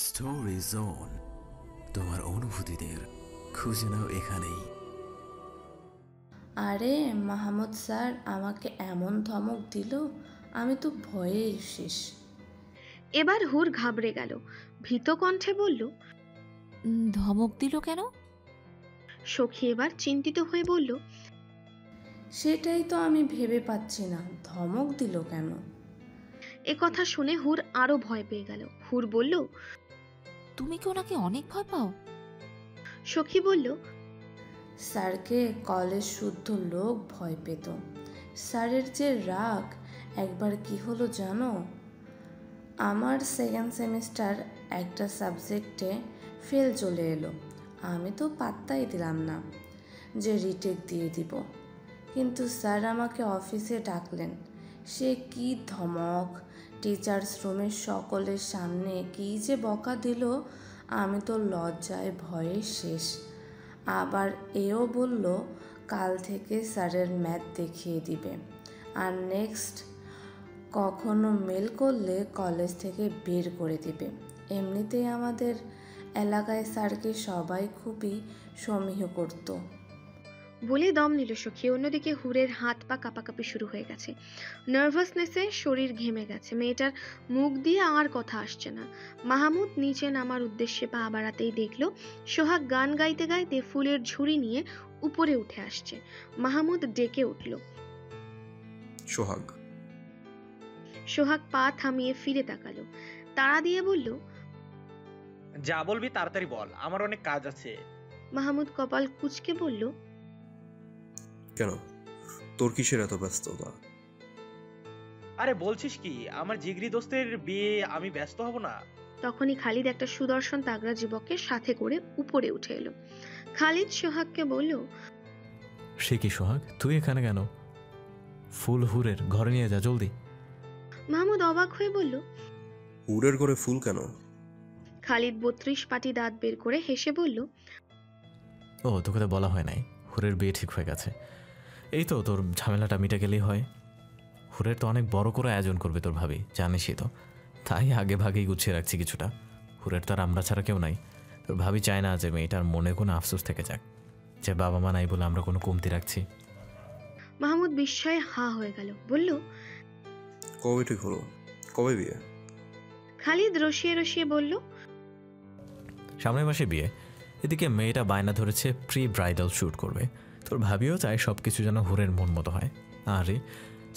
Story zone, তোমার অনুভূতিদের খুঁজে নাও এখানেই। আরে মাহমুদ স্যার আমাকে এমন ধমক দিল, আমি তো ভয়েই শেষ। এবার হুর ঘাবড়ে গেল, ভীত কণ্ঠে বলল। ধমক দিল কেন? সখী এবার চিন্তিত হয়ে বলল। সেটাই তো আমি ভেবে পাচ্ছি না, ধমক দিল কেন। এ কথা শুনে হুর আরো ভয় পেয়ে গেল। হুর বলল। তুমি কি ওনাকে অনেক ভয় পাও? সখী বলল। স্যারকে কলেজ শুদ্ধ লোক ভয় পেত। স্যারের যে রাগ, একবার কি হলো জানো? আমার সেকেন্ড সেমিস্টার একটা সাবজেক্টে ফেল চলে এলো। আমি তো পাত্তাই দিলাম না যে রিটেক দিয়ে দিব, কিন্তু স্যার আমাকে অফিসে ডাকলেন। সে কি ধমক, টিচার্স রুমের সকলের সামনে কী যে বকা দিল, আমি তো লজ্জায় ভয়ে শেষ। আবার এও বলল কাল থেকে স্যারের ম্যাথ দেখিয়ে দিবে, আর নেক্সট কখনো মেল করলে কলেজ থেকে বের করে দিবে। এমনিতেই আমাদের এলাকায় স্যারকে সবাই খুবই সমীহ করতো। বলে দম নিল সখী। অন্যদিকে হুরের হাত পা কাঁপাকাঁপি শুরু হয়ে গেছে, নার্ভাসনেসে শরীর ঘেমে গেছে। মেয়েটার মুখ দিয়ে আর কথা আসছে না। মাহমুদ নিচে নামার উদ্দেশ্যে পা বাড়াতেই দেখল সোহাগ গান গাইতে গাইতে ফুলের ঝুড়ি নিয়ে উপরে উঠে আসছে। মাহমুদ ডেকে উঠল। সোহাগ। সোহাগ পা থামিয়ে ফিরে তাকালো, তাড়া দিয়ে বলল। যা বলবি তাড়াতাড়ি বল, আমার অনেক কাজ আছে। মাহমুদ কপাল কুঁচকে বলল। কেন, তোর কিসের এত ব্যস্ততা? আরে বলছিস কি, আমার জিগরি দোস্তের বিয়ে, আমি ব্যস্ত হব না? তখনই খালিদ একটা সুদর্শন তাগড়া যুবককে সাথে করে উপরে উঠে এলো। খালিদ সোহাগকে বলল। সে কি সোহাগ, তুই এখানে কেন? ফুল হুরের ঘরে নিয়ে যা জলদি। মাহমুদ অবাক হয়ে বলল। উড়ের ঘরে ফুল কেন? খালিদ 32 পাটি দাঁত বের করে হেসে বলল। ও, তোকে তো বলা হয় নাই, হুরের বিয়ে ঠিক হয়ে গেছে। এই তো তোর ঝামেলাটা মিটে গেলেই হয়। হুরের তো অনেক বড় করে আয়োজন করবে তোর ভাবি, জানিসই তো। তাই আগে ভাগেই গুছিয়ে রাখছি কিছুটা। হুরের তো আর আমরা ছাড়া কেউ নাই। তোর ভাবি চায় না যে মেয়েটার মনে কোনো আফসোস থেকে যাক, যে বাবা মা নাই বলে আমরা কোনো কমতি রাখছি। মাহমুদ বিস্ময়ে হা হয়ে গেল, বলল। কবে ঠিক হলো? কবে বিয়ে? খালিদ রসিয়ে রসিয়ে বলল। সামনের মাসে বিয়ে। এদিকে মেয়েটা বায়না ধরেছে প্রি ব্রাইডাল শ্যুট করবে। তোর ভাবিও চায় সব কিছু যেন হুরের মন মতো হয়। আরে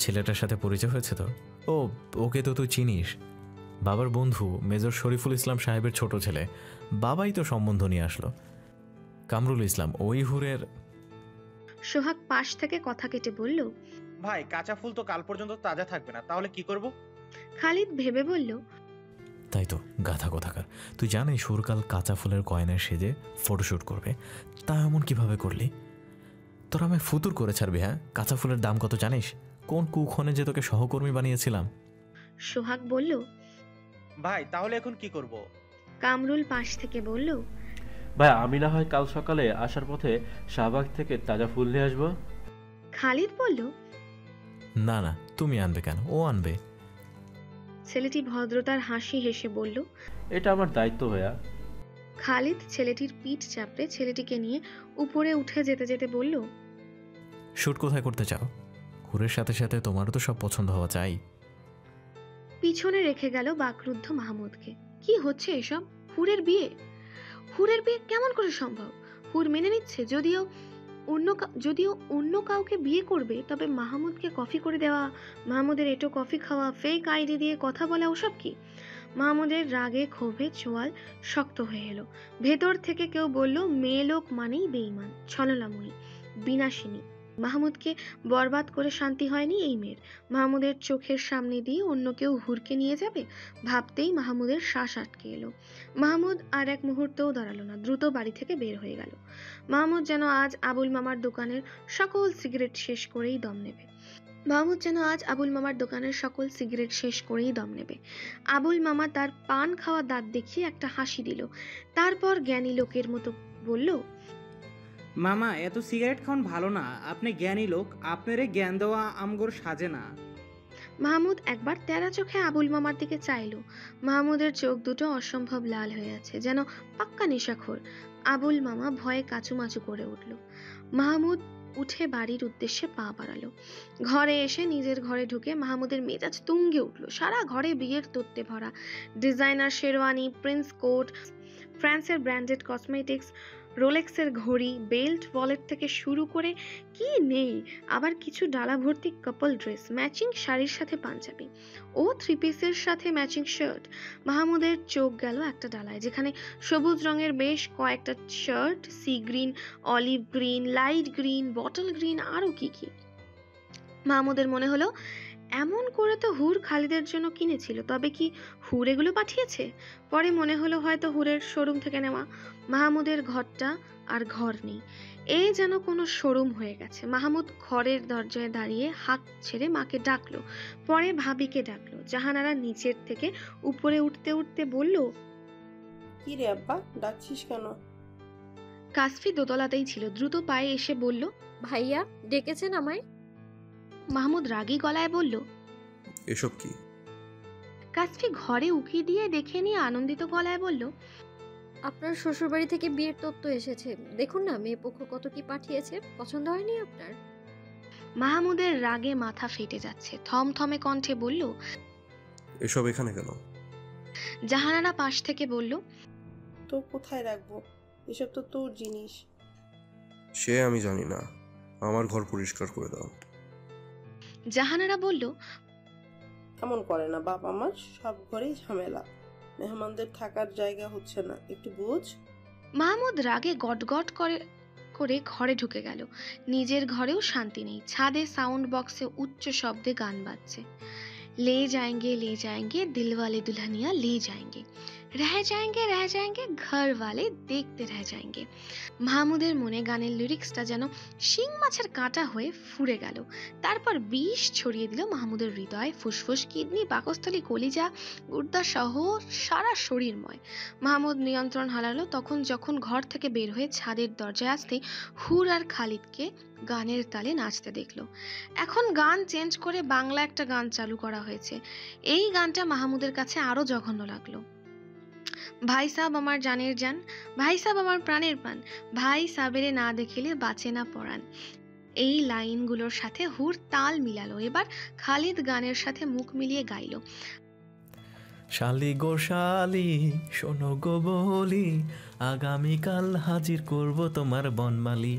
ছেলেটার সাথে পরিচয় হয়েছে তোর? ও, ওকে তো তুই চিনিস, বাবার বন্ধু মেজর শরীফুল ইসলাম সাহেবের ছোট ছেলে। বাবাই তো সম্বন্ধ নিয়ে আসলো, কামরুল ইসলাম, ওই হুরের। সোহাগ পাশ থেকে কথা কেটে বলল। ভাই, কাঁচা ফুল তো কাল পর্যন্ত তাজা থাকবে না, তাহলে কি করব? খালিদ ভেবে বলল। তাই তো, গাধা কোথাকার। তুই জানিস সুরকাল কাঁচা ফুলের গয়নায় সেজে ফটোশ্যুট করবে, তা এমন কিভাবে করলি? তোরা আমায় ফুতুর করে ছাড়বি? হ্যাঁ, কাঁচা ফুলের দাম কত জানিস? কোন কুক্ষণে যে তোকে সহকর্মী বানিয়েছিলাম। সোহাগ বলল। ভাই, তাহলে এখন কি করব? কামরুল পাশ থেকে বলল। ভাই, আমি না হয় কাল সকালে আসার পথে শাহবাগ থেকে তাজা ফুল নিয়ে আসবো। খালিদ বলল। না না, তুমি আনবে কেন, ও আনবে। ছেলেটি ভদ্রতার হাসি হেসে বলল। এটা আমার দায়িত্ব ভাইয়া। খালিদ ছেলেটির পিঠ চাপড়ে ছেলেটিকে নিয়ে উপরে উঠে যেতে যেতে বলল। শ্যুট কোথায় করতে চাও? হুরের সাথে সাথে তোমারও তো সব পছন্দ হওয়া চাই। পিছনে রেখে গেল বাকরুদ্ধ মাহমুদকে। কি হচ্ছে এসব? হুরের বিয়ে? হুরের বিয়ে কেমন করে সম্ভব? হুর মেনে নিচ্ছে, যদিও অন্য কাউকে বিয়ে করবে, তবে মাহমুদকে কফি করে দেওয়া, মাহমুদের এটো কফি খাওয়া, ফেক আইডি দিয়ে কথা বলা, ওসব কি? মাহমুদের রাগে ক্ষোভে চোয়াল শক্ত হয়ে এলো। ভেতর থেকে কেউ বলল, মেয়ে লোক মানেই বেঈমান, ছলনাময়ী, বিনাশিনী। মাহমুদকে বরবাদ করে শান্তি হয়নি এই মেয়ের। মাহমুদের চোখের সামনে দিয়ে অন্য কেউ হুরকে নিয়ে যাবে, ভাবতেই মাহমুদের শ্বাস আটকে এলো। মাহমুদ আর এক মুহূর্তও দাঁড়ালো না, দ্রুত বাড়ি থেকে বের হয়ে গেল। মাহমুদ যেন আজ আবুল মামার দোকানের সকল সিগারেট শেষ করেই দম নেবে। আবুল মামা তার পান খাওয়া দাঁত দেখিয়ে একটা হাসি দিল, তারপর জ্ঞানী লোকের মতো বলল। মামা, এত সিগারেট খাওয়ান ভালো না, আপনি জ্ঞানী লোক, আপনারে জ্ঞান দেওয়া আমগোর সাজে না। মাহমুদ একবার তেরা চোখে আবুল মামার দিকে চাইল। মাহমুদের চোখ দুটো অসম্ভব লাল হয়ে আছে, যেন পাক্কা নেশাখোর। আবুল মামা ভয়ে কাচুমাচু করে উঠল। মাহমুদ উঠে বাড়ির উদ্দেশ্যে পা বাড়ালো। ঘরে এসে নিজের ঘরে ঢুকে মাহমুদের মেজাজ তুঙ্গে উঠল। সারা ঘরে বিয়ের তত্ত্বে ভরা, ডিজাইনার শেরওয়ানি, প্রিন্স কোট, ফ্রান্সের ব্র্যান্ডেড কসমেটিক্স, রোলেক্সের ঘড়ি, বেল্ট, ওয়ালেট থেকে শুরু করে কি নেই। আবার কিছু ডালা ভর্তি কাপল ড্রেস, ম্যাচিং শাড়ির সাথে পাঞ্জাবি ও থ্রি পিসের সাথে ম্যাচিং শার্ট। মাহমুদের চোখ গেল একটা ডালায়, যেখানে সবুজ রঙের বেশ কয়েকটা shirt, sea green, olive green, light green, bottle green, আরো কি কি। মাহমুদের মনে হলো এমন করে তো হুর খালিদের জন্য কিনেছিল, তবে কি হুর এগুলো পাঠিয়েছে? পরে মনে হলো হয়তো হুরের শোরুম থেকে নেওয়া। মাহমুদের ঘরটা আর ঘর নেই, এ যেন কোনো শোরুম হয়ে গেছে। মাহমুদ ঘরের দরজায় দাঁড়িয়ে হাত ছেড়ে মাকে ডাকলো, পরে ভাবিকে ডাকলো। জাহানারা নিচের থেকে উপরে উঠতে উঠতে বলল, কি রে আব্বা, ডাকছিস কেন? কাসফি দোতলাতেই ছিল, দ্রুত পায়ে এসে বলল, ভাইয়া ডেকেছেন আমায়? মাহমুদ রাগী গলায় বলল, এসব কি? কাসফি ঘরে উকি দিয়ে দেখে নিয়ে আনন্দিত গলায় বলল, আপনার শ্বশুরবাড়ি থেকে বিয়ের তত্ত্ব এসেছে, দেখুন না মেয়ে পক্ষ কত কি পাঠিয়েছে, পছন্দ হয়নি আপনার? মাহমুদের রাগে মাথা ফেটে যাচ্ছে, থমথমে কণ্ঠে বলল, এসব এখানে কেন? জাহানারা পাশ থেকে বলল, তো কোথায় রাখবো? এসব তো তোর জিনিস। সে আমি জানি না, আমার ঘর পরিষ্কার করে দাও। জাহানারা বলল, এমন করে না বাপ, আমার সব ঘরেই ঝামেলা, মেহমানদের থাকার জায়গা হচ্ছে না, একটু বুঝ। মাহমুদ রাগে গটগট করে করে ঘরে ঢুকে গেল। নিজের ঘরেও শান্তি নেই, ছাদে সাউন্ড বক্সে উচ্চ শব্দে গান বাজছে। ले जाएंगे दिल वाले दुल्हनिया ले जाएंगे, रह जाएंगे घर वाले देखते रह जाएंगे। মাহমুদের মনে গানের লিরিক্সটা যেন শিং মাছের কাঁটা হয়ে ফুরে গেল। তারপর বিষ ছড়িয়ে দিল মাহমুদের হৃদয়, ফুসফুস, কিডনি, পাকস্থলী, কলিজা, গুর্দা সহ সারা শরীরময়। মাহমুদ নিয়ন্ত্রণ হারালো তখন যখন ঘর থেকে বের হয়ে ছাদের দরজায় আসতে হুর আর খালিদকে গানের তালে নাচতে দেখলো। এখন গান চেঞ্জ করে বাংলা একটা গান চালু করা হয়েছে। এই গানটা মাহমুদের কাছে আরো জঘন্য লাগলো। ভাই সাহেব আমার জানের জান, ভাই সাহেব আমার প্রাণের প্রাণ, ভাই সাবেরে না দেখিলে বাঁচে না পরাণ। এই লাইনগুলোর সাথে হুর তাল মিলালো। এবার খালিদ গানের সাথে মুখ মিলিয়ে গাইলো, শালি গো শালি শোনো গো বলি, আগামীকাল হাজির করব তোমার বনমালী।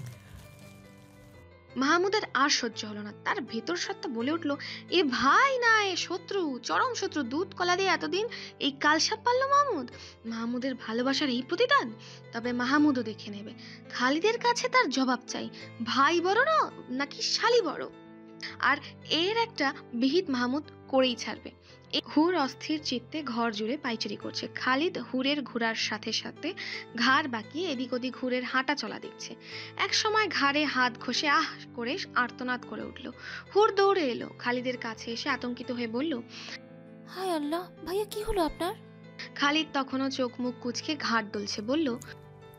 মাহমুদের আর সহ্য হলো না, তার ভেতর সত্তা বলে উঠলো, এ ভাই না, এ শত্রু, চরম শত্রু। দুধ কলা দিয়ে এতদিন এই কালসাপ পারলো মাহমুদ। মাহমুদের ভালোবাসার এই প্রতিদান। তবে মাহমুদও দেখে নেবে, খালিদের কাছে তার জবাব চাই, ভাই বড় না নাকি শালি বড়। আর এর একটা বিহিত মাহমুদ করেই ছাড়বে। হুর অস্থির চিত্তে ঘর জুড়ে পাইচারি করছে। খালিদ হুরের ঘোড়ার সাথে সাথে ঘাড় বাঁকিয়ে এদিক ওদিক হুরের হাঁটা চলা দেখছে। এক সময় ঘাড়ে হাত ঘষে আহ করে আর্তনাদ করে উঠল। হুর দৌড়ে এলো, খালিদের কাছে এসে আতঙ্কিত হয়ে বলল, হায় আল্লাহ, ভাইয়া কি হলো আপনার? খালিদ তখনও চোখ মুখ কুঁচকে ঘাড় দুলছে, বলল,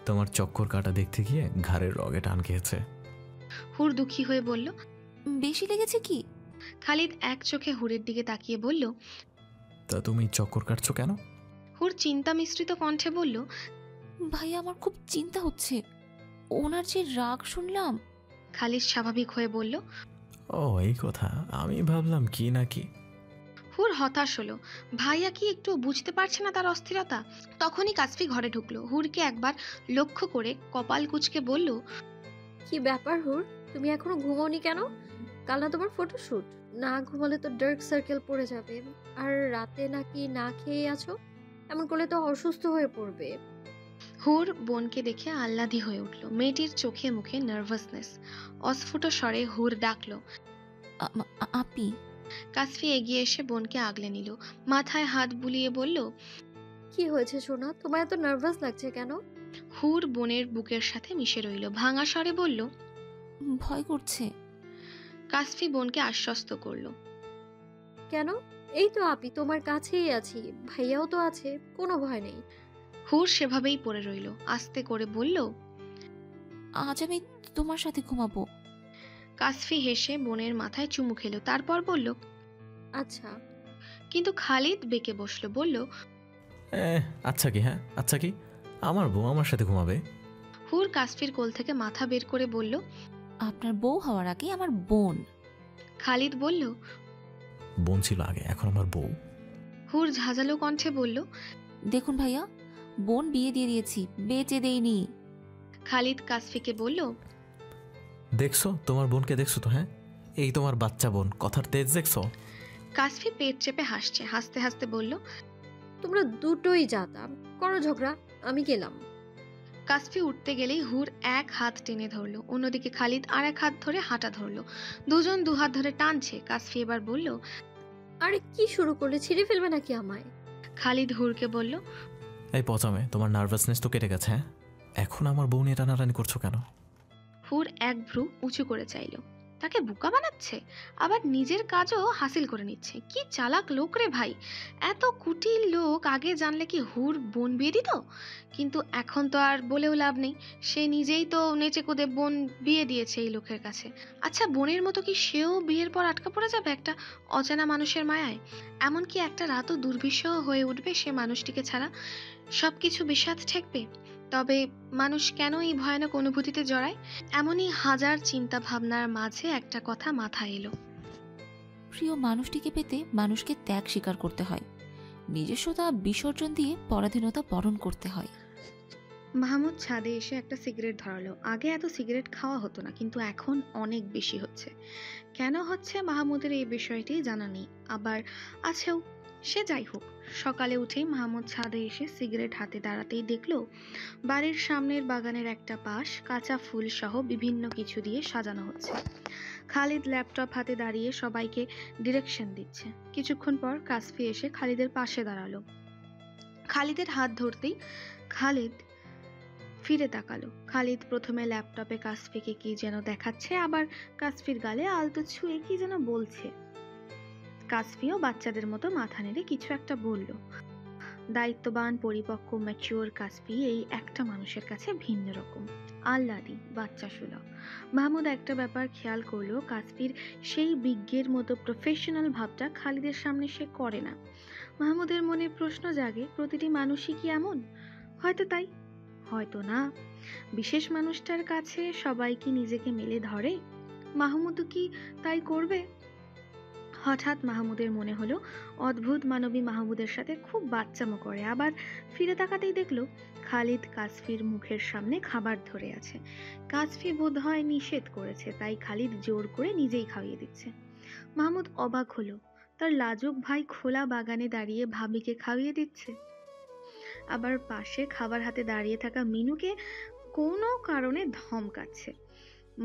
তোমার চক্কর কাটা দেখতে গিয়ে ঘাড়ের রগে টান খেয়েছে। হুর দুঃখী হয়ে বলল, বেশি লেগেছে কি? খালিদ এক চোখে হুরের দিকে তাকিয়ে বলল, তা তুমি চক্কর কাটছো কেন? হুর চিন্তা মিশ্রিত কণ্ঠে বলল, ভাইয়া আমার খুব চিন্তা হচ্ছে, ওনার যে রাগ শুনলাম। খালিদ স্বাভাবিক হয়ে বলল, ও এই কথা, আমি ভাবলাম কি না কি। হুর হতাশ হলো, ভাইয়া কি একটু বুঝতে পারছে না তার অস্থিরতা। তখনই কাসফি ঘরে ঢুকলো, হুরকে একবার লক্ষ্য করে কপাল কুঁচকে বলল, কি ব্যাপার হুর, তুমি এখনো ঘুমোনি কেন? কাল না তোমার ফটোশুট, না ঘুমালে তো ডার্ক সার্কেল পড়ে যাবে। আর রাতে নাকি না খেয়ে আছো, এমন করলে তো অসুস্থ হয়ে পড়বে। হুর বোনকে দেখে আহ্লাদি হয়ে উঠল। মেয়েটির চোখে মুখে নার্ভাসনেস। অস্ফুট স্বরে হুর ডাকলো, আপি। কাসফি এগিয়ে এসে বোনকে আগলে নিল, মাথায় হাত বুলিয়ে বলল, কি হয়েছে সোনা, তোমার এত নার্ভাস লাগছে কেন? হুর বোনের বুকের সাথে মিশে রইল, ভাঙা স্বরে বলল, ভয় করছে। কাসফি বোনকে আশ্বস্ত করলো, কেন? এই তো আপি তোমার কাছেই আছি, ভাইয়াও তো আছে, কোনো ভয় নেই। হুর সেভাবেই পড়ে রইল, আস্তে করে বলল, আজ আমি তোমার সাথে ঘুমাবো। কাসফি হেসে বোনের মাথায় চুমু খেলো, তারপর বলল, আচ্ছা। কিন্তু খালিদ বেঁকে বসলো, বলল, আচ্ছা কি? হ্যাঁ আচ্ছা কি? আমার বউ আমার সাথে ঘুমাবে? হুর কাসফির কোল থেকে মাথা বের করে বলল, আপনার বউ হওয়ার আগে আমার বোন। খালিদ বলল, বোন ছিল আগে, এখন আমার বউ। হুর ঝাঁঝালো কণ্ঠে বলল, দেখুন ভাইয়া, বোন বিয়ে দিয়ে দিয়েছি, বেঁচে দেইনি। খালিদ কাসফিকে বলল, দেখছো তোমার বোনকে? দেখছো তো? হ্যাঁ, এই তোমার বাচ্চা বোন, কথার তেজ দেখছো? কাসফি পেট চেপে হাসছে, হাসতে হাসতে বলল, তোমরা দুটোই যাতা, করো ঝগড়া, আমি গেলাম। কাসফি উঠতে গেলেই হুর এক হাত টেনে ধরলো, অন্যদিকে খালিদ আর এক হাত ধরে হাঁটা ধরলো। দুজন দুহাত ধরে টানছে। কাসফি এবার বলল, আরে কি শুরু করলে, ছিঁড়ে ফেলবে নাকি আমায়? খালিদ হুরকে বলল, এই পচামে, তোমার নার্ভাসনেস তো কেটে গেছে? হ্যাঁ, এখন আমার বউ নিয়ে টানাটানি করছো কেন? হুর এক ভ্রু উঁচু করে চাইল। তাকে বোকা বানাচ্ছে, আবার নিজের কাজও হাসিল করে নিচ্ছে। কি চালাক লোক রে ভাই! এত কুটিল লোক আগে জানলে কি হুর বোন বিয়ে দিত? কিন্তু এখন তো আর বলেও লাভ নেই, সে নিজেই তো নেচে কুদে বোন বিয়ে দিয়েছে এই লোকের কাছে। আচ্ছা, বোনের মতো কি সেও বিয়ের পর আটকা পড়ে যাবে একটা অজানা মানুষের মায়ায়? এমনকি একটা রাতও দুর্বিষহ হয়ে উঠবে সে মানুষটিকে ছাড়া? সবকিছু বিষাদ ঠেকবে। তবে মানুষ কেন এই ভয়ানক অনুভূতিতে জড়ায়? এমনই হাজার চিন্তা ভাবনার মাঝে একটা কথা মাথায় এলো। প্রিয় মানুষটিকে পেতে মানুষকে ত্যাগ স্বীকার করতে হয়, নিজস্বতা বিসর্জন দিয়ে পরাধীনতা বরণ করতে হয়। মাহমুদ ছাদে এসে একটা সিগারেট ধরালো। আগে এত সিগারেট খাওয়া হতো না, কিন্তু এখন অনেক বেশি হচ্ছে। কেন হচ্ছে মাহমুদের এই বিষয়টি জানা নেই, আবার আছেও। সে যাই হোক, সকালে উঠেই মাহমুদ ছাদে এসে সিগারেট হাতে দাঁড়াতেই দেখলো বাড়ির সামনের বাগানের একটা পাশ কাঁচা ফুল সহ বিভিন্ন কিছু দিয়ে সাজানো হচ্ছে। খালিদ ল্যাপটপ হাতে দাঁড়িয়ে সবাইকে ডিরেকশন দিচ্ছে। কিছুক্ষণ পর কাসফি এসে খালিদের পাশে দাঁড়ালো। খালিদের হাত ধরতেই খালিদ ফিরে তাকালো। খালিদ প্রথমে ল্যাপটপে কাসফিকে কি যেন দেখাচ্ছে, আবার কাসফির গালে আলতো ছুঁয়ে কি যেন বলছে। কাসফিও বাচ্চাদের মতো মাথা নেড়ে কিছু একটা বলল। দায়িত্ববান, পরিপক্ক, ম্যাচিওর কাসফি এই একটা মানুষের কাছে ভিন্ন রকম, আহ্লাদী, বাচ্চা সুলভ। মাহমুদ একটা ব্যাপার খেয়াল করলো, কাসফির সেই বিজ্ঞের মতো প্রফেশনাল ভাবটা খালিদের সামনে সে করে না। মাহমুদের মনে প্রশ্ন জাগে, প্রতিটি মানুষই কি এমন? হয়তো তাই, হয়তো না। বিশেষ মানুষটার কাছে সবাই কি নিজেকে মেলে ধরে? মাহমুদও কি তাই করবে? হঠাৎ মাহমুদের মনে হলো অদ্ভুত মানবী মাহমুদের সাথে খুব বাচ্চামো করে। আবার ফিরে তাকাতেই দেখলো খালিদ কাসফির মুখের সামনে খাবার ধরে আছে। কাসফি বোধহয় নিষেধ করেছে, তাই খালিদ জোর করে নিজেই খাইয়ে দিচ্ছে। মাহমুদ অবাক হলো, তার লাজুক ভাই খোলা বাগানে দাঁড়িয়ে ভাবিকে খাইয়ে দিচ্ছে। আবার পাশে খাবার হাতে দাঁড়িয়ে থাকা মিনুকে কোনো কারণে ধমকাচ্ছে।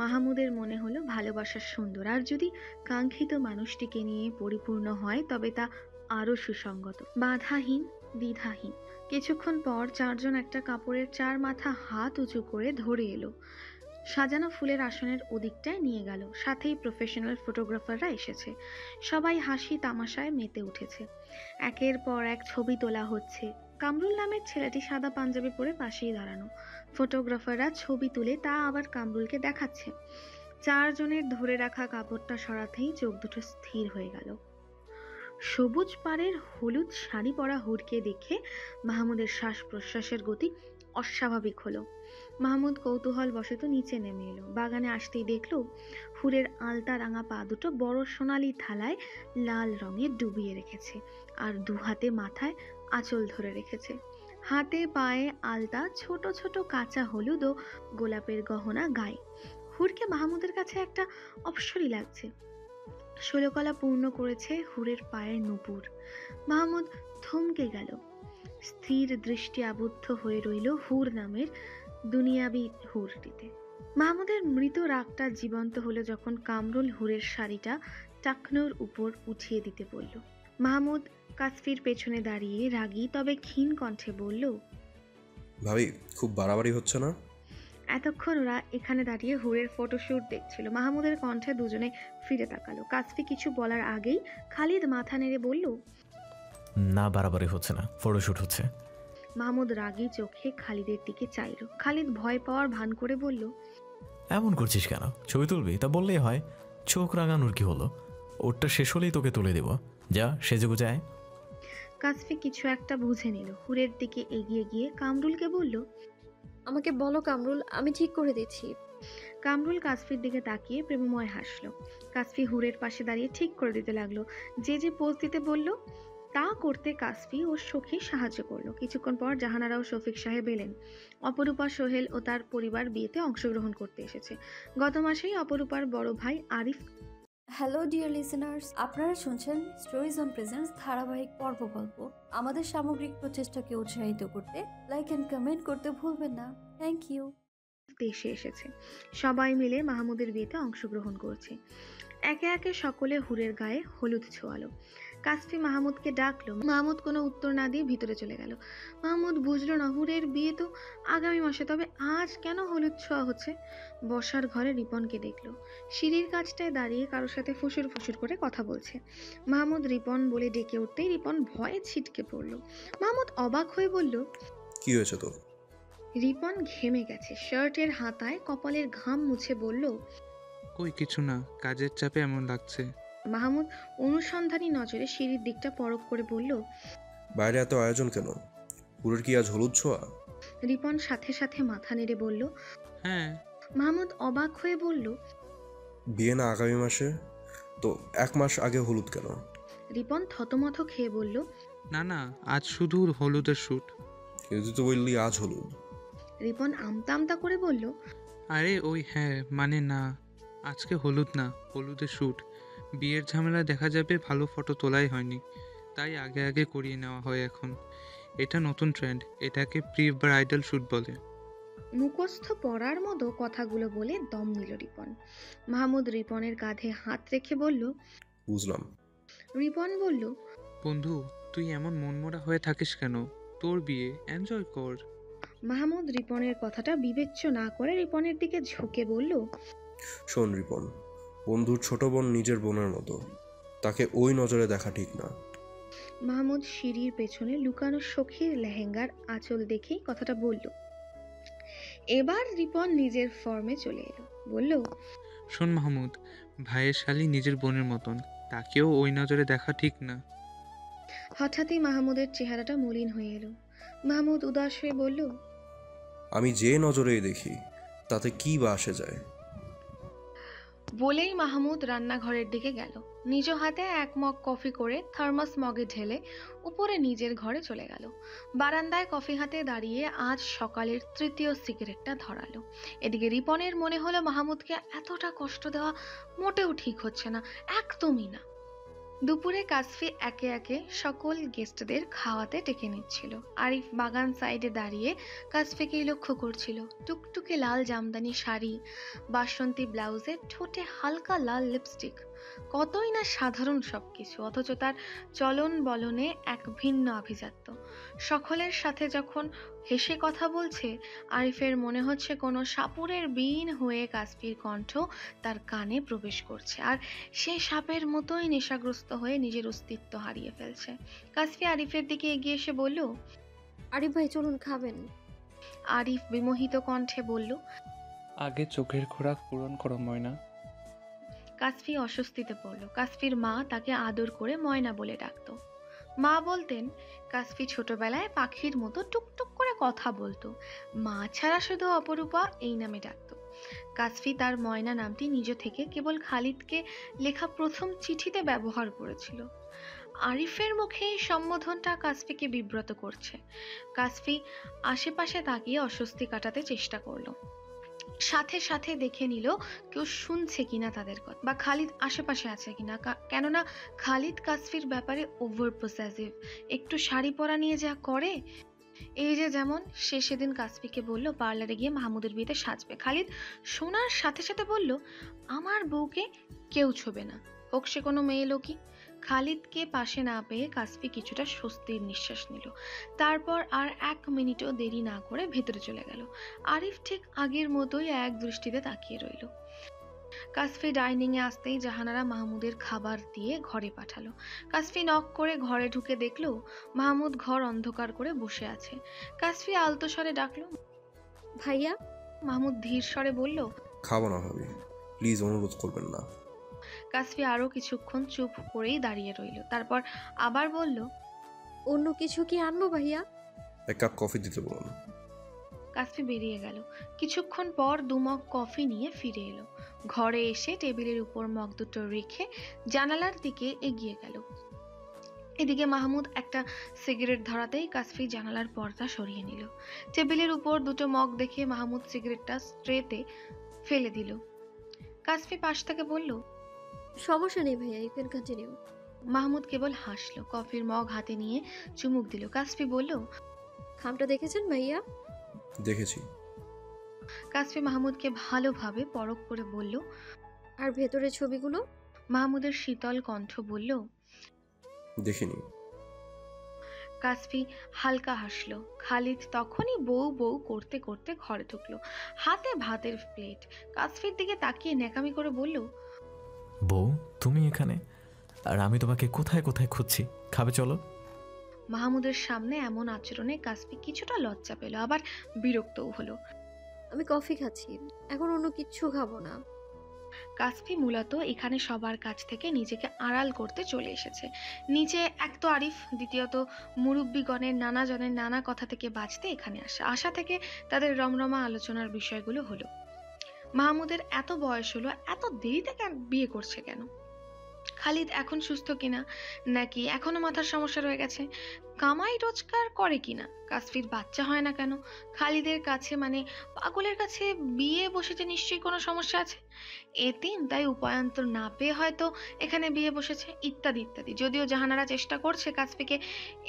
মাহমুদের মনে হলো ভালোবাসা সুন্দর, আর যদি কাঙ্ক্ষিত মানুষটিকে নিয়ে পরিপূর্ণ হয় তবে তা আরো সুসংগত, বাধাহীন, দ্বিধাহীন। কিছুক্ষণ পর চারজন একটা কাপড়ের চার মাথা হাত উঁচু করে ধরে এলো, সাজানো ফুলের আসনের ওদিকটায় নিয়ে গেল। সাথেই প্রফেশনাল ফটোগ্রাফাররা এসেছে। সবাই হাসি তামাশায় মেতে উঠেছে। একের পর এক ছবি তোলা হচ্ছে। কামরুল নামের ছেলেটি সাদা পাঞ্জাবি পরে পাশেই দাঁড়ানো। ফটোগ্রাফাররা ছবি তুলে তা আবার কামরুলকে দেখাচ্ছে। চারজনের ধরে রাখা কাপড়টা সরাতেই চোখ দুটো স্থির হয়ে গেল। সবুজ পাড়ের হলুদ শাড়ি পরা হুরকে দেখে মাহমুদের শ্বাস প্রশ্বাসের গতি অস্বাভাবিক হলো। মাহমুদ কৌতূহল বশত নিচে নেমে এলো। বাগানে আসতেই দেখলো হুরের আলতা রাঙা পা দুটো বড় সোনালি থালায় লাল রঙে ডুবিয়ে রেখেছে, আর দু হাতে মাথায় আঁচল ধরে রেখেছে। হাতে পায়ে আলতা, ছোট ছোট কাঁচা হলুদ ও গোলাপের গহনা গায়ে। হুরকে মাহমুদের কাছে একটা অপসরই লাগছে। ষোলকলা পূর্ণ করেছে হুরের পায়ের নুপুর। মাহমুদ থমকে গেল, স্থির দৃষ্টি আবদ্ধ হয়ে রইল হুর নামের দুনিয়াবি হুরটিতে। মাহমুদের মৃত রাগটা জীবন্ত হলো যখন কামরুল হুরের শাড়িটা টাকনোর উপর উঠিয়ে দিতে বলল। মাহমুদ কাসফির পেছনে দাঁড়িয়ে রাগী তবে ক্ষীণ কণ্ঠে বলল, ভাবি খুব বাড়াবাড়ি হচ্ছে না? এতক্ষণ ওরা এখানে দাঁড়িয়ে হুরের ফটোশুট দেখছিল। মাহমুদের কণ্ঠে দুজনে ফিরে তাকালো। কাসফি কিছু বলার আগেই খালিদ মাথা নেড়ে বলল, না, বাড়াবাড়ি হচ্ছে না, ফটোশুট হচ্ছে। মাহমুদ রাগী চোখে খালিদের দিকে চাইল। খালিদ ভয় পাওয়ার ভান করে বলল, এমন করছিস কেন? ছবি তুলবি তা বললেই হয়, চোখ রাঙানোর কি হলো? ওরটা শেষ হলেই তোকে তুলে দেব। যা সেজে গুজে আয়। কাসফি কিছু একটা বুঝে নিল, হুরের দিকে এগিয়ে গিয়ে কামরুলকে বলল, আমাকে বলো কামরুল, আমি ঠিক করে দিচ্ছি। কামরুল কাসফির দিকে তাকিয়ে প্রেমময় হাসলো। কাসফি হুরের পাশে দাঁড়িয়ে ঠিক করে দিতে লাগলো। যে যে পোজ দিতে বলল তা করতে কাসফি ও সখী সাহায্য করলো। কিছুক্ষণ পর জাহানারা ও শফিক সাহেব এলেন। অপরূপা, সোহেল ও তার পরিবার বিয়েতে অংশগ্রহণ করতে এসেছে। গত মাসেই অপরূপার বড় ভাই আরিফ। হ্যালো ডিয়ার লিসেনার্স, আপনারা শুনছেন স্টোরিজ অন প্রেজেন্স ধারাবাহিক পর্ব গল্প। আমাদের সামগ্রিক প্রচেষ্টাকে উৎসাহিত করতে লাইক এন্ড কমেন্ট করতে ভুলবেন না। Thank you. দেশে এসেছে, সবাই মিলে মাহমুদের বিয়েতে অংশগ্রহণ করছে। একে একে সকলে হুরের গায়ে হলুদ ছোঁয়ালো। কাসফি মাহমুদকে ডাকলো। মাহমুদ কোনো উত্তর না দিয়ে ভিতরে চলে গেল। মাহমুদ বুঝলো না, হুরের বিয়ে তো আগামী মাসে, তবে আজ কেন হলুদ ছোঁয়া হচ্ছে। বসার ঘরে রিপনকে দেখলো, সিঁড়ির কাছটায় দাঁড়িয়ে কারোর সাথে ফুসুর ফুসুর করে কথা বলছে। মাহমুদ রিপন বলে ডেকে উঠতেই রিপন ভয়ে ছিটকে পড়লো। মাহমুদ অবাক হয়ে বলল, কি হয়েছে তোর? রিপন ঘেমে গেছে, শার্টের হাতায় কপালের ঘাম মুছে বলল, কই কিছু না, কাজের চাপে এমন লাগছে। মাহমুদ অনুসন্ধানী নজরে সিঁড়ির দিকটা পরখ করে বলল, বাইরে এত আয়োজন কেন? পুরের কি আজ হলুদ ছোঁয়া? রিপন সাথে সাথে মাথা নেড়ে বলল, হ্যাঁ। মাহমুদ অবাক হয়ে বলল, বিয়ে না আগামী মাসে? তো 1 মাস আগে হলুদ কেন? রিপন থতমত খেয়ে বলল, না না, আজ শুধু হলুদের শ্যুট। তুই তো বললি আজ হলুদ। রিপন আমতা আমতা করে বলল, আরে ওই হ্যাঁ, মানে না, আজকে হলুদ না, হলুদের শ্যুট। বিয়ের ঝামেলা দেখা যাবে, ভালো ফটো তোলাই হয়নি, তাই আগে আগে করিয়ে নেওয়া হয় এখন। এটা নতুন ট্রেন্ড, এটাকে প্রি ব্রাইডাল শ্যুট বলে। মুখস্থ পড়ার মতো কথাগুলো বলে দম নিল রিপন। মাহমুদ রিপনের কাঁধে হাত রেখে বলল, বুঝলাম। রিপন বলল, বন্ধু তুই এমন মনমরা হয়ে থাকিস কেন? তোর বিয়ে, এনজয় কর। মাহমুদ রিপনের কথাটা বিবেচ্য না করে রিপনের দিকে ঝুঁকে বলল, শোন রিপন, বন্ধুর ছোট বোন নিজের বোনের মতো, তাকে ওই নজরে দেখা ঠিক না। মাহমুদ সিঁড়ির পেছনে লুকানো সখীর লেহেঙ্গার আঁচল দেখেই কথাটা বলল। এবার রিপন নিজের ফর্মে চলে এলো, বলল, শোন মাহমুদ, ভাইয়ের শালী নিজের বোনের মতন, তাকেও ওই নজরে দেখা ঠিক না। হঠাৎই মাহমুদের চেহারাটা মলিন হয়ে এলো। মাহমুদ উদাস হয়ে বলল, আমি যে নজরেই দেখি তাতে কি বা আসে যায়। বলেই মাহমুদ রান্নাঘরের দিকে গেল। নিজ হাতে 1 মগ কফি করে থার্মাস মগে ঢেলে উপরে নিজের ঘরে চলে গেল। বারান্দায় কফি হাতে দাঁড়িয়ে আজ সকালের 3য় সিগারেটটা ধরালো। এদিকে রিপনের মনে হলো মাহমুদকে এতটা কষ্ট দেওয়া মোটেও ঠিক হচ্ছে না, একদমই না। দুপুরে কাসফি একে একে সকল গেস্টদের খাওয়াতে ডেকে নিচ্ছিল। আরিফ বাগান সাইডে দাঁড়িয়ে কাসফিকেই লক্ষ্য করছিল। টুকটুকে লাল জামদানি শাড়ি, বাসন্তী ব্লাউজে, ঠোঁটে হালকা লাল লিপস্টিক, কতই না সাধারণ সবকিছু, অথচ তার চলন বলনে এক ভিন্ন আভিজাত্য। সকলের সাথে যখন হেসে কথা বলছে, আরিফের মনে হচ্ছে কোনো সাপুরের বীণ হয়ে কাসফির কণ্ঠ তার কানে প্রবেশ করছে, আর সে সাপের মতোই নেশাগ্রস্ত হয়ে নিজের অস্তিত্ব হারিয়ে ফেলছে। কাসফি আরিফের দিকে এগিয়ে এসে বলল, আরিফ ভাই চলুন, খাবেন? আরিফ বিমোহিত কণ্ঠে বলল, আগে চোখের খোরাক পূরণ করো ময়না। কাসফি অস্বস্তিতে পড়ল। কাসফির মা তাকে আদর করে ময়না বলে ডাকতো। মা বলতেন কাসফি ছোটবেলায় পাখির মতো টুকটুক করে কথা বলতো, মা ছাড়া শুধু অপরূপা এই নামে ডাকতো। কাসফি তার ময়না নামটি নিজ থেকে কেবল খালিদকে লেখা প্রথম চিঠিতে ব্যবহার করেছিল। আরিফের মুখে এই সম্বোধনটা কাসফিকে বিব্রত করছে। কাসফি আশেপাশে তাকিয়ে অস্বস্তি কাটাতে চেষ্টা করলো। সাথে সাথে দেখে নিল কেউ শুনছে কিনা তাদের কথা, বা খালিদ আশেপাশে আছে কিনা। কেননা খালিদ কাসফির ব্যাপারে ওভার পসেসিভ। একটু শাড়ি পরা নিয়ে যা করে, এই যে যেমন সে সেদিন কাসফিকে বলল পার্লারে গিয়ে মাহমুদের বিয়েতে সাজবে। খালিদ শোনার সাথে সাথে বলল, আমার বউকে কেউ ছোবে না, হোক সে কোনো মেয়ে লোকই। খালিদকে পাশে না পেয়ে কাসফি কিছুটা স্বস্তির নিঃশ্বাস নিল। তারপর আর 1 মিনিটও দেরি না করে ভেতরে চলে গেল। আরিফ ঠিক আগের মতোই এক দৃষ্টিতে তাকিয়ে রইল। কাসফি ডাইনিং এ আসতেই জাহানারা মাহমুদের খাবার দিয়ে ঘরে পাঠালো। কাসফি নক করে ঘরে ঢুকে দেখলো মাহমুদ ঘর অন্ধকার করে বসে আছে। কাসফি আলতো স্বরে ডাকলো, ভাইয়া। মাহমুদ ধীর স্বরে বলল, খাবো না ভাবি, প্লিজ অনুরোধ করবেন না। কাসফি আরো কিছুক্ষণ চুপ করেই দাঁড়িয়ে রইল, তারপর আবার বলল, অন্য কিছু কি আনবো ভাইয়া? এক কাপ কফি দিতে বলুন। কাসফি বেরিয়ে গেল। কিছুক্ষণ পর 2 মগ কফি নিয়ে ফিরে এলো। ঘরে এসে টেবিলের উপর মগ দুটো রেখে জানালার দিকে এগিয়ে গেল। এদিকে মাহমুদ একটা সিগারেট ধরাতেই কাসফি জানালার পর্দা সরিয়ে নিল। টেবিলের উপর 2টো মগ দেখে মাহমুদ সিগারেটটা স্ট্রেতে ফেলে দিল। কাসফি পাশ থেকে বলল, সমস্যা নেই ভাইয়া, ইউ ক্যান কন্টিনিউ। মাহমুদ কেবল হাসলো, কফির মগ হাতে নিয়ে চুমুক দিল। কাসফি বলল, খামটা দেখেছেন ভাইয়া? দেখেছি। কাসফি মাহমুদকে ভালোভাবে পরখ করে বলল, আর ভেতরের ছবিগুলো? মাহমুদের শীতল কণ্ঠ বলল, দেখিনি। কাসফি হালকা হাসলো। খালিদ তখনই বউ বউ করতে করতে ঘরে ঢুকলো, হাতে ভাতের প্লেট। কাসফির দিকে তাকিয়ে ন্যাকামি করে বলল, বউ তুমি এখানে, আর আমি তোমাকে কোথায় কোথায় খুঁজছি, খাবে চলো। মাহমুদের সামনে এমন আচরণে কাসফি কিছুটা লজ্জা পেল, আবার বিরক্তও হলো। আমি কফি খাচ্ছি, এখন অন্য কিচ্ছু খাবো না। কাসফি মূলত এখানে সবার কাছ থেকে নিজেকে আড়াল করতে চলে এসেছে। নিচে এক তো আরিফ, দ্বিতীয়ত মুরব্বীগণের নানা জনের নানা কথা থেকে বাঁচতে এখানে আশা থেকে তাদের রমরমা আলোচনার বিষয়গুলো হলো, মাহমুদের এত বয়স হলো, এত দেরিতে বিয়ে করছে কেন, খালিদ এখন সুস্থ কিনা, নাকি এখনো মাথার সমস্যা রয়ে গেছে, কামাই রোজগার করে কিনা, কাসফির বাচ্চা হয় না কেন, খালিদের কাছে মানে পাগলের কাছে বিয়ে বসেছে নিশ্চয়ই কোনো সমস্যা আছে, এতিম তাই উপায়ান্তর না পেয়ে হয়তো এখানে বিয়ে বসেছে, ইত্যাদি ইত্যাদি। যদিও জাহানারা চেষ্টা করছে কাসফিকে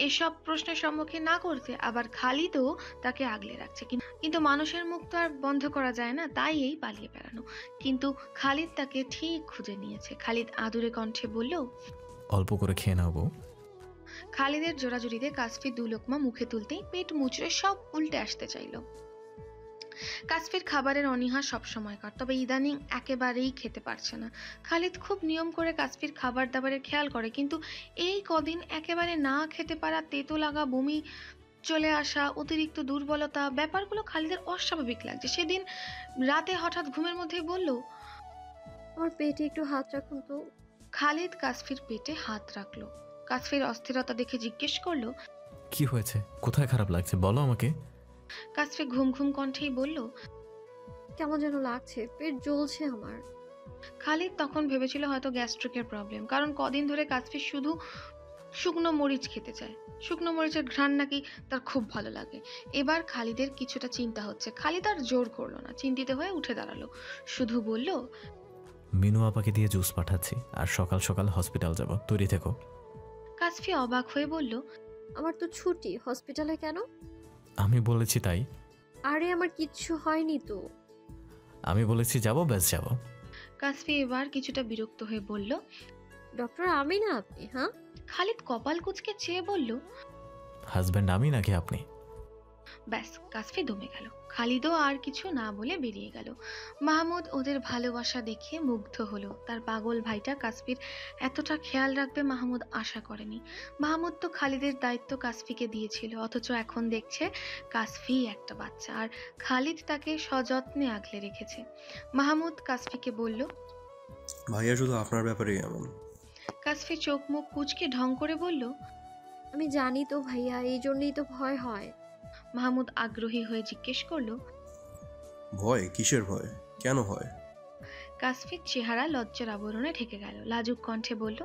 এসব প্রশ্নের সম্মুখীন না করতে, আবার খালিদও তাকে আগলে রাখছে, কিন্তু মানুষের মুখ তো আর বন্ধ করা যায় না, তাই এই পালিয়ে বেড়ানো। কিন্তু খালিদ তাকে ঠিক খুঁজে নিয়েছে। খালিদ আদুরে কণ্ঠে বলল, অল্প করে খেয়ে নাও বউ। খালিদের জোরাজুরিতে কাসফি 2 লোকমা মুখে তুলতেই পেট মুচড়ে সব উল্টে আসতে চাইল। কাসফির খাবারের অনীহা সবসময়কার, তবে ইদানিং একেবারেই খেতে পারছে না। খালিদ খুব নিয়ম করে কাসফির খাবার দাবারের খেয়াল করে, কিন্তু এই কদিন একেবারে না খেতে পারা, তেতো লাগা, বমি চলে আসা, অতিরিক্ত দুর্বলতা, ব্যাপারগুলো খালিদের অস্বাভাবিক লাগছে। সেদিন রাতে হঠাৎ ঘুমের মধ্যেই বলল, আমার পেটে একটু হাত রাখুন তো। খালিদ কাসফির পেটে হাত রাখলো। কাসফির অস্থিরতা দেখে জিজ্ঞেস করলো, কি হয়েছে, কোথায় খারাপ লাগছে বলো আমাকে। কাসফি ঘুম ঘুম কণ্ঠেই বলল, কেমন যেন লাগছে, পেট জ্বলছে আমার। খালিদ তখন ভেবেছিল হয়তো গ্যাস্ট্রিকের প্রবলেম, কারণ কদিন ধরে কাসফি শুধু শুকনো মরিচ খেতে চায়, শুকনো মরিচের ঘ্রাণ নাকি তার খুব ভালো লাগে। এবার খালিদের কিছুটা চিন্তা হচ্ছে। খালিদ আর জোর করলো না, চিন্তিত হয়ে উঠে দাঁড়ালো, শুধু বলল, মিনু আপাকে দিয়ে জুস পাঠাচ্ছি, আর সকাল সকাল হসপিটাল যাব, তৈরি থেকো। কাসফি অবাক হয়ে বলল, আমার তো ছুটি, হসপিটালে কেন? আমি বলেছি তাই। আরে আমার কিচ্ছু হয়নি তো। আমি বলেছি যাব, ব্যাস যাব। কাসফি এবার কিছুটা বিরক্ত হয়ে বলল, ডক্টর আমি না আপনি? হ্যাঁ। খালিদ কপাল কুঁচকে চেয়ে বলল, হাজব্যান্ড আমি নাকি আপনি? ব্যাস, কাসফি দমে গেল। খালিদও আর কিছু না বলে বেরিয়ে গেল। মাহমুদ ওদের ভালোবাসা দেখে মুগ্ধ হলো। তার পাগল ভাইটা কাসফির এতটা খেয়াল রাখবে মাহমুদ আশা করেনি। মাহমুদ তো খালিদের দায়িত্ব কাসফিকে দিয়েছিল, অথচ এখন দেখছে কাসফি একটা বাচ্চা, আর খালিদ তাকে সযত্নে আগলে রেখেছে। মাহমুদ কাসফিকে বলল, ভাইয়া শুধু আপনার ব্যাপারেই এমন। কাসফি চোখ মুখ কুঁচকে ঢং করে বলল, আমি জানি তো ভাইয়া, এই জন্যই তো ভয় হয়। মাহমুদ আগ্রহী হয়ে জিজ্ঞেস করলো, ভয় কিসের ভয়, কেন হয়? কাসফির চেহারা লজ্জার আবরণে ঢেকে গেল। লাজুক কণ্ঠে বলল,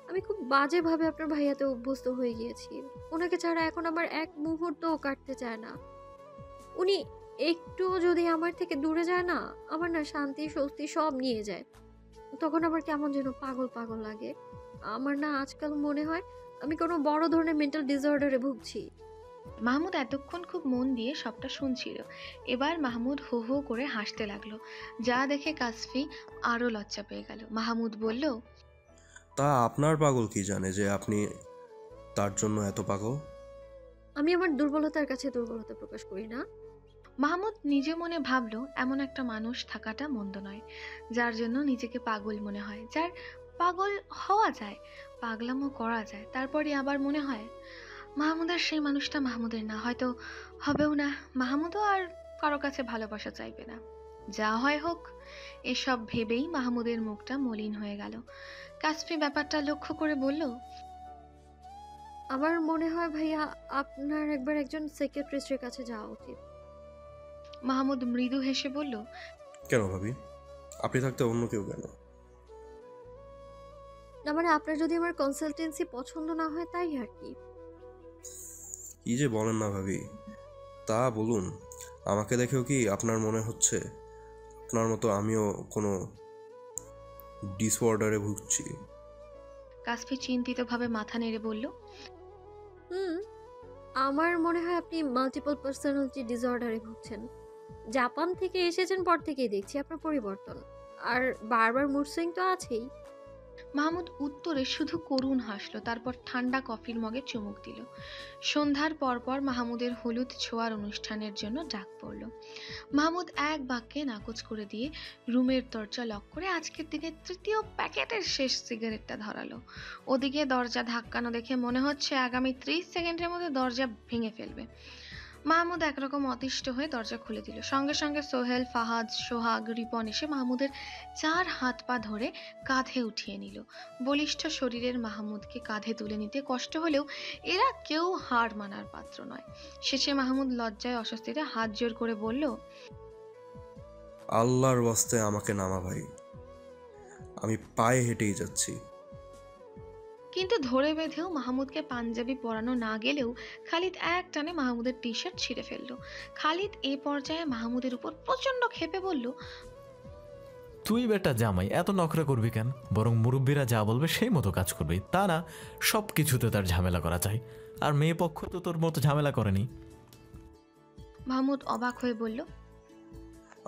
আমি খুব বাজেভাবে আপনার ভাইয়াতে অভ্যস্ত হয়ে গিয়েছি। ওনাকে ছাড়া এখন আমার এক মুহূর্তও কাটতে চায় না। উনি একটু যদি আমার থেকে দূরে যায় না, আমার না শান্তি স্বস্তি সব নিয়ে যায়। তখন আবার কেমন যেন পাগল পাগল লাগে। আমার না আজকাল মনে হয় আমি কোনো বড় ধরনের মেন্টাল ডিসঅর্ডারে ভুগছি। মাহমুদ এতক্ষণ খুব মন দিয়ে সবটা শুনছিল। এবার মাহমুদ হো হো করে হাসতে লাগলো, যা দেখে কাসফি আরো লজ্জা পেয়ে গেল। মাহমুদ বলল, তা আপনার পাগল কি জানে যে আপনি তার জন্য এত পাগল? আমি আমার দুর্বলতার কাছে দুর্বলতা প্রকাশ করি না। মাহমুদ নিজে মনে ভাবলো, এমন একটা মানুষ থাকাটা মন্দ নয়, যার জন্য নিজেকে পাগল মনে হয়, যার পাগল হওয়া যায়, পাগলামো করা যায়। তারপরে আবার মনে হয় মাহমুদের সেই মানুষটা মাহমুদের না, হয়তো হবেও না। মাহমুদও আর কারো কাছে ভালোবাসা চাইবে না। যা হয় হোক, এসব ভেবেই মাহমুদের মুখটা মলিন হয়ে গেল। কাসফি ব্যাপারটা লক্ষ্য করে বলল, আমার মনে হয় ভাইয়া আপনার একবার একজন সেক্রেটারিস্টের কাছে যাওয়া উচিত। মাহমুদ মৃদু হেসে বলল, কেন ভাবি, আপনি থাকতে অন্য কেউ কেন? না মানে আপনার যদি আমার কনসালটেন্সি পছন্দ না হয় তাই আর কি। কি যে বলেন না ভাবি, তা বলুন। আমাকে দেখেও কি আপনার মনে হচ্ছে আপনার মতো আমিও কোনো ডিসঅর্ডারে ভুগছি? কাসফি চিন্তিতভাবে মাথা নেড়ে বলল, আমার মনে হয় আপনি মাল্টিপল পার্সোনালিটি ডিসঅর্ডারে ভুগছেন। জাপান থেকে এসেছেন পর থেকেই দেখছি আপনার পরিবর্তন, আর বারবার মুড সুইং তো আছেই। মাহমুদ উত্তরে শুধু করুণ হাসলো, তারপর ঠান্ডা কফির মগে চুমুক দিল। সন্ধ্যার পরপর মাহমুদের হলুদ ছোঁয়ার অনুষ্ঠানের জন্য ডাক পড়ল। মাহমুদ এক বাক্যে নাকচ করে দিয়ে রুমের দরজা লক করে আজকের দিনে তৃতীয় প্যাকেটের শেষ সিগারেটটা ধরালো। ওদিকে দরজা ধাক্কানো দেখে মনে হচ্ছে আগামী 30 সেকেন্ডের মধ্যে দরজা ভেঙে ফেলবে। মাহমুদ একরকম অতিষ্ঠ হয়ে দরজা খুলে দিল। সঙ্গে সঙ্গে সোহেল, ফাহাদ, সোহাগ, রিপন এসে মাহমুদের 4 হাত পা ধরে কাঁধে উঠিয়ে নিল। বলিষ্ঠ শরীরের মাহমুদকে কাঁধে তুলে নিতে কষ্ট হলেও এরা কেউ হার মানার পাত্র নয়। শেষে মাহমুদ লজ্জায় অস্বস্তিতে হাত জোর করে বলল, আল্লাহর ওয়াস্তে আমাকে নামা ভাই, আমি পায়ে হেঁটেই যাচ্ছি। কিন্তু ধরে বেঁধেও মাহমুদকে পাঞ্জাবি পরানো না গেলেও খালিদ এক টানে মাহমুদের টি শার্ট ছিঁড়ে ফেলল। খালিদ এ পর্যায়ে মাহমুদের উপর প্রচন্ড ক্ষেপে বলল, তুই বেটা জামাই এত নখরা করবি কেন? বরং মুরব্বীরা যা বলবে সেই মতো কাজ করবি, তা না সব কিছুতে তার ঝামেলা করা চাই। আর মেয়ে পক্ষ তো তোর মতো ঝামেলা করেনি। মাহমুদ অবাক হয়ে বলল,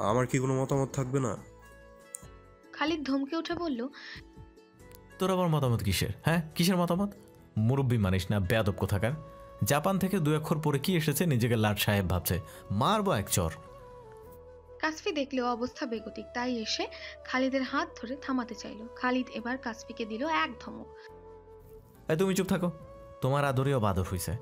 আমার কি কোনো মতামত থাকবে না? খালিদ ধমকে উঠে বলল, তোর আবার মতামত কিসের? হ্যাঁ, কিসের মতামত? মুরব্বী মানিস না, বেয়াদব কোথাকার। জাপান থেকে 2 অক্ষর পরে কি এসেছে নিজেকে লাট সাহেব ভাবছে, মারবো এক চর। কাসফি দেখলেও অবস্থা বেগতিক, তাই এসে খালিদের হাত ধরে থামাতে চাইল। খালিদ এবার কাসফিকে দিল এক ধমক। তুমি চুপ থাকো, তোমার আদরেও বাদর হইছে।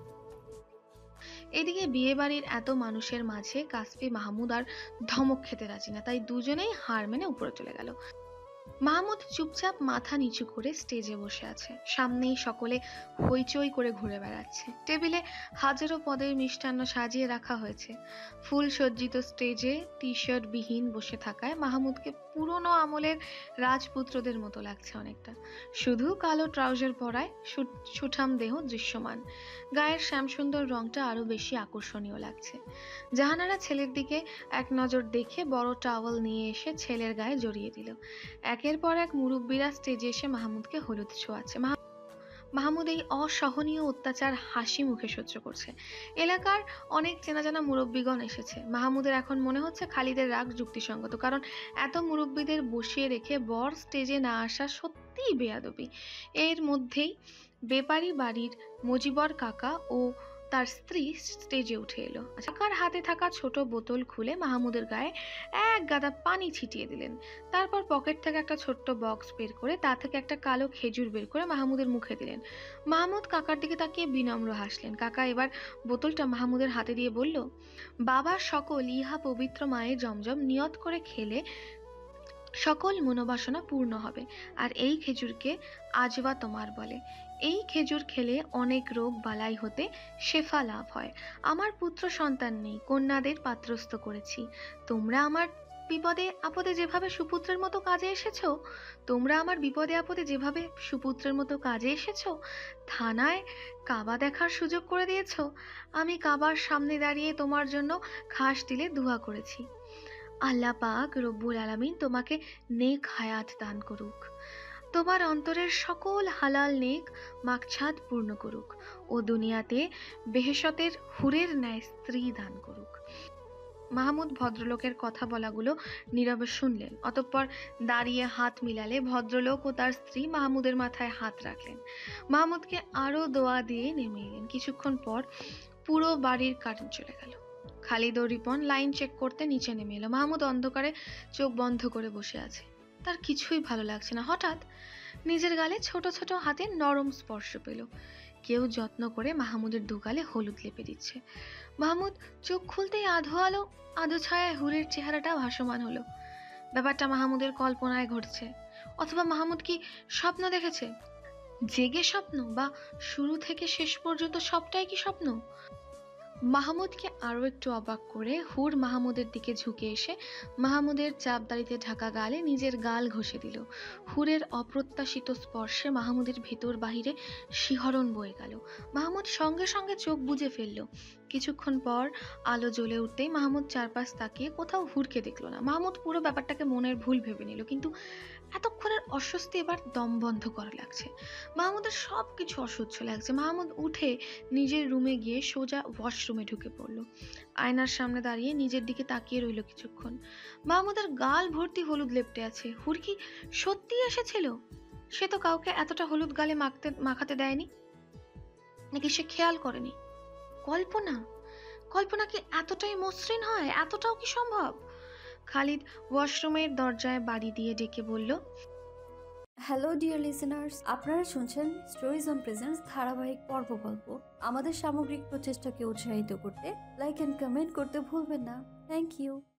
এদিকে বিয়ে বাড়ির এত মানুষের মাঝে কাসফি মাহমুদ আর ধমক খেতে রাজি না, তাই দুজনেই হার মেনে উপরে চলে গেল। মাহমুদ চুপচাপ মাথা নিচু করে স্টেজে বসে আছে। সামনেই সকলে হইচই করে ঘুরে বেড়াচ্ছে। টেবিলে হাজারো পদের মিষ্টান্ন সাজিয়ে রাখা হয়েছে। ফুল সজ্জিত স্টেজে টি শার্ট বিহীন বসে থাকায় মাহমুদকে পুরনো আমলের রাজপুত্রদের মতো লাগছে অনেকটা। শুধু কালো ট্রাউজার পরায় সুঠাম দেহ দৃশ্যমান, গায়ের শ্যামসুন্দর রংটা আরো বেশি আকর্ষণীয় লাগছে। জাহানারা ছেলের দিকে এক নজর দেখে বড় টাওয়াল নিয়ে এসে ছেলের গায়ে জড়িয়ে দিল। একের পর এক মুরব্বীরা স্টেজে এসে মাহমুদকে হলুদ ছোঁয়াচ্ছে। মাহমুদ এই অসহনীয় অত্যাচার হাসি মুখে সহ্য করছে। এলাকার অনেক চেনা জানা মুরব্বীগণ এসেছে। মাহমুদের এখন মনে হচ্ছে খালিদের রাগ যুক্তিসঙ্গত, কারণ এত মুরব্বীদের বসিয়ে রেখে বর স্টেজে না আসা সত্যিই বেয়াদবি। এর মধ্যেই বেপারি বাড়ির মজিবর কাকা ও তার স্ত্রী স্টেজে উঠে এলো। কাকার হাতে থাকা ছোট বোতল খুলে মাহমুদের গায়ে এক গাদা পানি ছিটিয়ে দিলেন। তারপর পকেট থেকে একটা ছোট্ট বক্স বের করে তা থেকে একটা কালো খেজুর বের করে মাহমুদের মুখে দিলেন। মাহমুদ কাকার দিকে তাকিয়ে বিনম্র হাসলেন। কাকা এবার বোতলটা মাহমুদের হাতে দিয়ে বলল, বাবা সকল ইহা পবিত্র মায়ের জমজম নিয়ত করে খেলে সকল মনোবাসনা পূর্ণ হবে। আর এই খেজুরকে আজবা তোমার বলে। এই খেজুর খেলে অনেক রোগ বালাই হতে শেফা লাভ হয়। আমার পুত্র সন্তান নেই, কন্যাদের পাত্রস্থ করেছি। তোমরা আমার বিপদে আপদে যেভাবে সুপুত্রের মতো কাজে এসেছো, তোমরা আমার বিপদে আপদে যেভাবে সুপুত্রের মতো কাজে এসেছো, থানায় কাবা দেখার সুযোগ করে দিয়েছো, আমি কাবার সামনে দাঁড়িয়ে তোমার জন্য খাস দিলে দুয়া করেছি। আল্লাহ পাক রব্বুল আলামিন তোমাকে নেক হায়াত দান করুক, তোমার অন্তরের সকল হালাল নেক মাকছাদ পূর্ণ করুক ও দুনিয়াতে বেহেশতের হুরের ন্যায় স্ত্রী দান করুক। মাহমুদ ভদ্রলোকের কথা বলাগুলো নীরবে শুনলেন, অতঃপর দাঁড়িয়ে হাত মিলালে ভদ্রলোক ও তার স্ত্রী মাহমুদের মাথায় হাত রাখলেন। মাহমুদকে আরো দোয়া দিয়ে নেমে এলেন। কিছুক্ষণ পর পুরো বাড়ির কারেন্ট চলে গেল। খালিদ ও রিপন লাইন চেক করতে নিচে নেমে এলো। মাহমুদ অন্ধকারে চোখ বন্ধ করে বসে আছে, তার কিছুই ভালো লাগছে না। হঠাৎ নিজের গালে ছোট ছোট হাতে নরম স্পর্শ পেল। কেউ যত্ন করে মাহমুদের দুগালে হলুদ লেপে দিচ্ছে। মাহমুদ চোখ খুলতেই আধো ছায়ায় হুরের চেহারাটা ভাসমান হলো। ব্যাপারটা মাহমুদের কল্পনায় ঘটছে, অথবা মাহমুদ কি স্বপ্ন দেখেছে? জেগে স্বপ্ন, বা শুরু থেকে শেষ পর্যন্ত সবটাই কি স্বপ্ন? মাহমুদকে আরো একটু অবাক করে হুর মাহমুদের দিকে ঝুঁকে এসে মাহমুদের চাপদাড়িতে ঢাকা গালে নিজের গাল ঘষে দিল। হুরের অপ্রত্যাশিত স্পর্শে মাহমুদের ভেতর বাহিরে শিহরণ বয়ে গেল। মাহমুদ সঙ্গে সঙ্গে চোখ বুজে ফেলল। কিছুক্ষণ পর আলো জ্বলে উঠতেই মাহমুদ চারপাশ তাকিয়ে কোথাও হুরকে দেখল না। মাহমুদ পুরো ব্যাপারটাকে মনের ভুল ভেবে নিল, কিন্তু এতক্ষণের অস্বস্তি এবার দম বন্ধ করা লাগছে। মাহমুদের সবকিছু অসহ্য লাগছে। মাহমুদ উঠে নিজের রুমে গিয়ে সোজা ওয়াশরুমে ঢুকে পড়ল। আয়নার সামনে দাঁড়িয়ে নিজের দিকে তাকিয়ে রইল কিছুক্ষণ। মাহমুদের গাল ভর্তি হলুদ লেপ্টে আছে। হুর কি সত্যি এসেছিল? সে তো কাউকে এতটা হলুদ গালে মাখাতে দেয়নি, নাকি সে খেয়াল করেনি? কল্পনা কি এতটাই মসৃণ হয়? এতটাও কি সম্ভব? খালিদ ওয়াশরুমের দরজায় বাড়ি দিয়ে ডেকে বলল, হ্যালো ডিয়ার লিসেনার্স, আপনারা শুনছেন স্টোরিজ অন প্রেজেন্স ধারাবাহিক পর্ব গল্প। আমাদের সামগ্রিক প্রচেষ্টাকে উৎসাহিত করতে লাইক অ্যান্ড কমেন্ট করতে ভুলবেন না। Thank you.